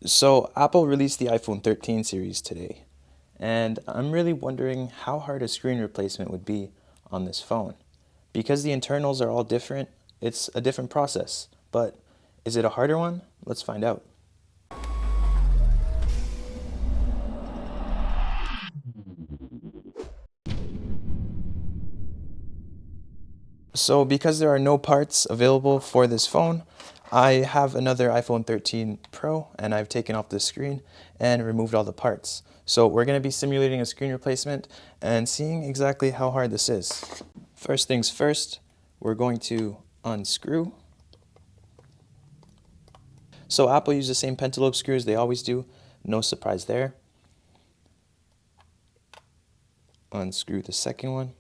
So Apple released the iPhone 13 series today, and I'm really wondering how hard a screen replacement would be on this phone. Because the internals are all different, it's a different process. But is it a harder one? Let's find out. So because there are no parts available for this phone, I have another iPhone 13 Pro and I've taken off the screen and removed all the parts. So we're going to be simulating a screen replacement and seeing exactly how hard this is. First things first, we're going to unscrew. So Apple uses the same pentalobe screws they always do, no surprise there. Unscrew the second one.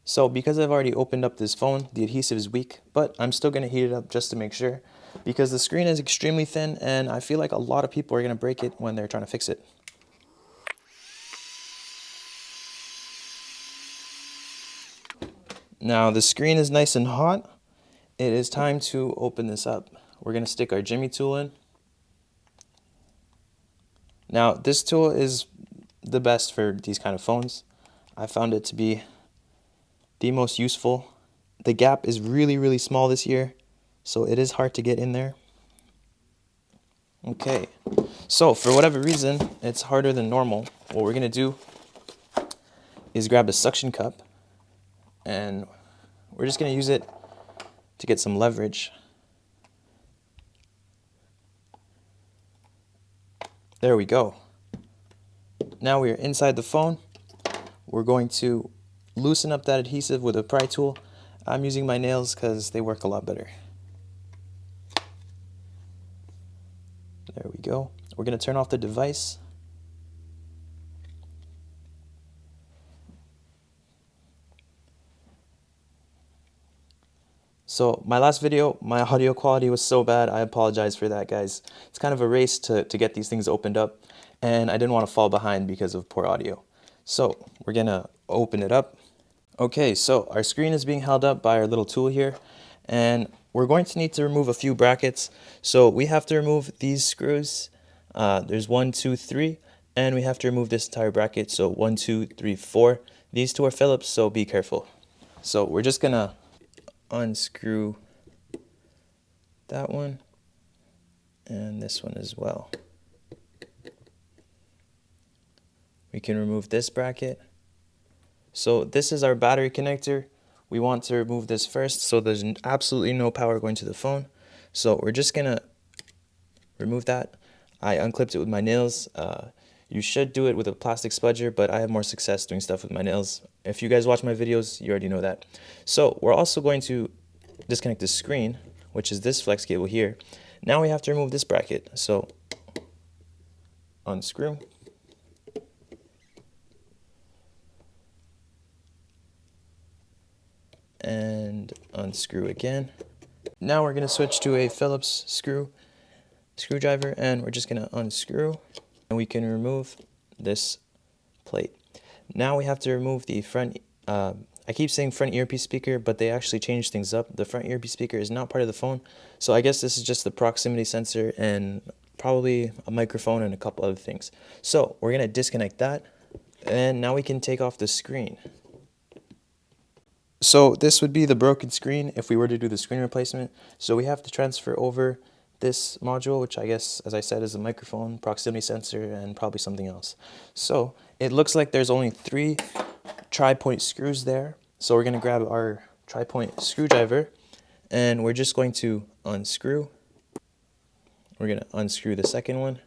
So because I've already opened up this phone, the adhesive is weak, but I'm still going to heat it up just to make sure because the screen is extremely thin and I feel like a lot of people are going to break it when they're trying to fix it. Now the screen is nice and hot. It is time to open this up. We're going to stick our Jimmy tool in. Now this tool is the best for these kind of phones. I found it to be the most useful. The gap is really small this year, so it is hard to get in there. Okay, so for whatever reason, it's harder than normal. What we're gonna do is grab a suction cup and we're just gonna use it to get some leverage. There we go. Now we are inside the phone. We're going to loosen up that adhesive with a pry tool. I'm using my nails because they work a lot better. There we go. We're going to turn off the device. So my last video, my audio quality was so bad. I apologize for that, guys. It's kind of a race to get these things opened up, and I didn't want to fall behind because of poor audio. So we're going to open it up. Okay, so our screen is being held up by our little tool here, and we're going to need to remove a few brackets. So we have to remove these screws. There's 1, 2, 3, and we have to remove this entire bracket. So 1, 2, 3, 4. These two are Phillips, so be careful. So we're just gonna unscrew that one and this one as well. We can remove this bracket. So this is our battery connector. We want to remove this first so there's absolutely no power going to the phone. So we're just gonna remove that. I unclipped it with my nails. You should do it with a plastic spudger, but I have more success doing stuff with my nails. If you guys watch my videos, you already know that. So we're also going to disconnect the screen, which is this flex cable here. Now we have to remove this bracket. So unscrew. And unscrew again. Now we're going to switch to a Phillips screwdriver, and we're just going to unscrew, and we can remove this plate. Now we have to remove the front, I keep saying front earpiece speaker, but they actually changed things up. The front earpiece speaker is not part of the phone, so I guess this is just the proximity sensor and probably a microphone and a couple other things. So we're going to disconnect that, and now we can take off the screen. So this would be the broken screen if we were to do the screen replacement. So we have to transfer over this module, which I guess, as I said, is a microphone, proximity sensor, and probably something else. So it looks like there's only 3 tri-point screws there. So we're going to grab our tri-point screwdriver, and we're just going to unscrew. We're going to unscrew the second one.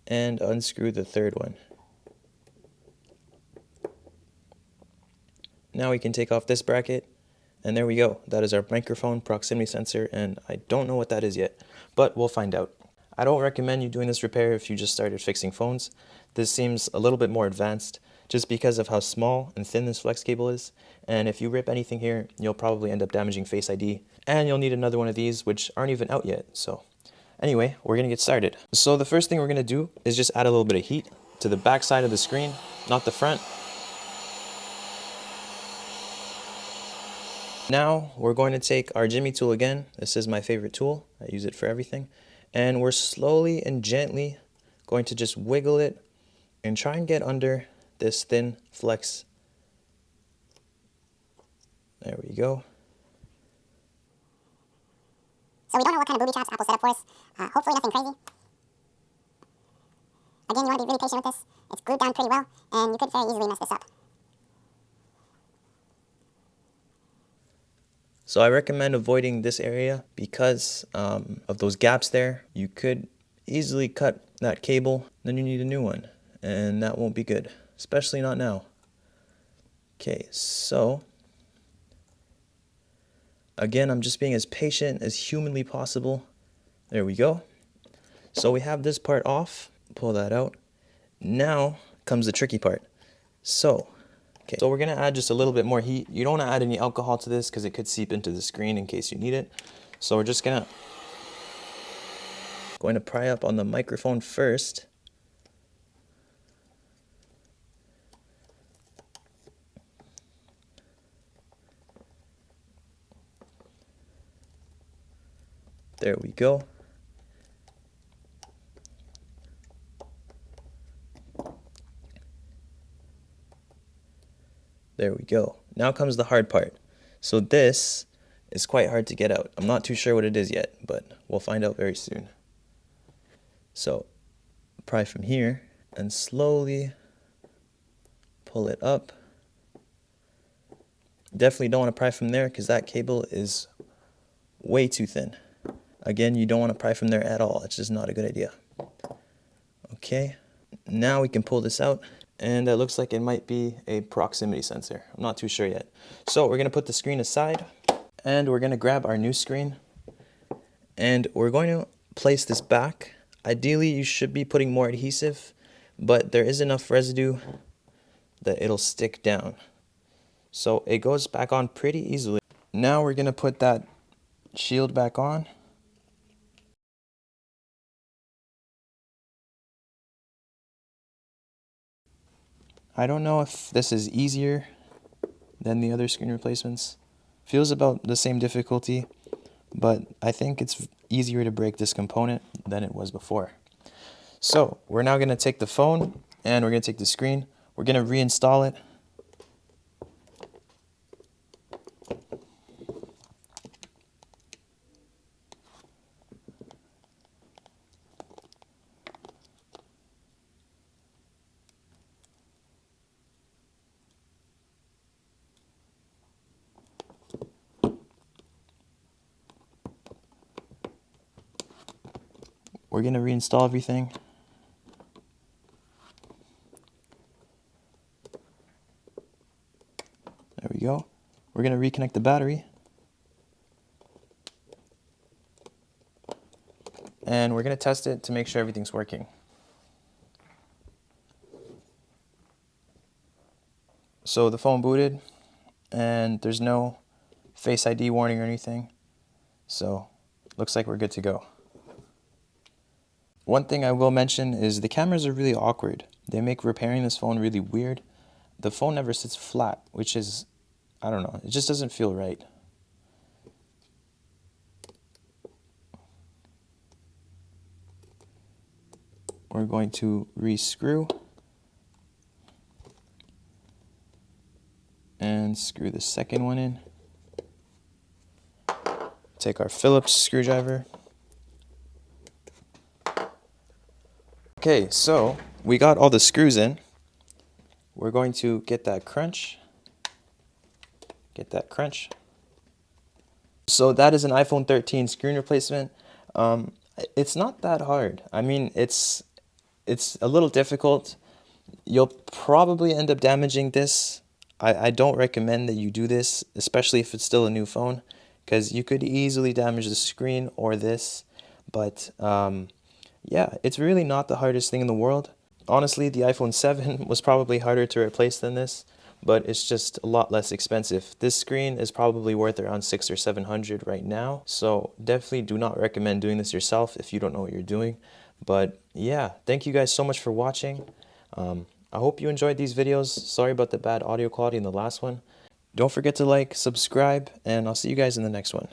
And unscrew the third one. Now we can take off this bracket, and there we go. That is our microphone proximity sensor, and I don't know what that is yet, but we'll find out. I don't recommend you doing this repair if you just started fixing phones. This seems a little bit more advanced just because of how small and thin this flex cable is, and if you rip anything here, you'll probably end up damaging Face ID, and you'll need another one of these, which aren't even out yet. So anyway, we're going to get started. So the first thing we're going to do is just add a little bit of heat to the back side of the screen, not the front. Now we're going to take our Jimmy tool again. This is my favorite tool. I use it for everything. And we're slowly and gently going to just wiggle it and try and get under this thin flex. There we go. So we don't know what kind of booby traps Apple set up for us. Hopefully nothing crazy. Again, you want to be really patient with this. It's glued down pretty well, and you could very easily mess this up. So I recommend avoiding this area because of those gaps there. You could easily cut that cable, then you need a new one, and that won't be good, especially not now. Okay, so again, I'm just being as patient as humanly possible. There we go. So we have this part off. Pull that out. Now comes the tricky part. So we're going to add just a little bit more heat. You don't want to add any alcohol to this because it could seep into the screen in case you need it. So we're just going to pry up on the microphone first. There we go. There we go. Now comes the hard part. So this is quite hard to get out. I'm not too sure what it is yet, but we'll find out very soon. So pry from here and slowly pull it up. Definitely don't want to pry from there because that cable is way too thin. Again, you don't want to pry from there at all. It's just not a good idea. Okay, now we can pull this out. And that looks like it might be a proximity sensor. I'm not too sure yet. So we're going to put the screen aside, and we're going to grab our new screen, and we're going to place this back. Ideally, you should be putting more adhesive, but there is enough residue that it'll stick down. So it goes back on pretty easily. Now we're going to put that shield back on. I don't know if this is easier than the other screen replacements. Feels about the same difficulty, but I think it's easier to break this component than it was before. So we're now going to take the phone and we're going to take the screen. We're going to reinstall it. We're going to reinstall everything. There we go. We're going to reconnect the battery. And we're going to test it to make sure everything's working. So the phone booted, and there's no Face ID warning or anything. So looks like we're good to go. One thing I will mention is the cameras are really awkward. They make repairing this phone really weird. The phone never sits flat, which is, I don't know, it just doesn't feel right. We're going to re-screw and screw the second one in. Take our Phillips screwdriver. Okay, so we got all the screws in. We're going to get that crunch. Get that crunch. So that is an iPhone 13 screen replacement. It's not that hard. I mean, it's a little difficult. You'll probably end up damaging this. I don't recommend that you do this, especially if it's still a new phone, because you could easily damage the screen or this. But yeah, it's really not the hardest thing in the world. Honestly, the iPhone 7 was probably harder to replace than this, but it's just a lot less expensive. This screen is probably worth around $600 or $700 right now, so definitely do not recommend doing this yourself if you don't know what you're doing. But yeah, thank you guys so much for watching. I hope you enjoyed these videos. Sorry about the bad audio quality in the last one. Don't forget to like, subscribe, and I'll see you guys in the next one.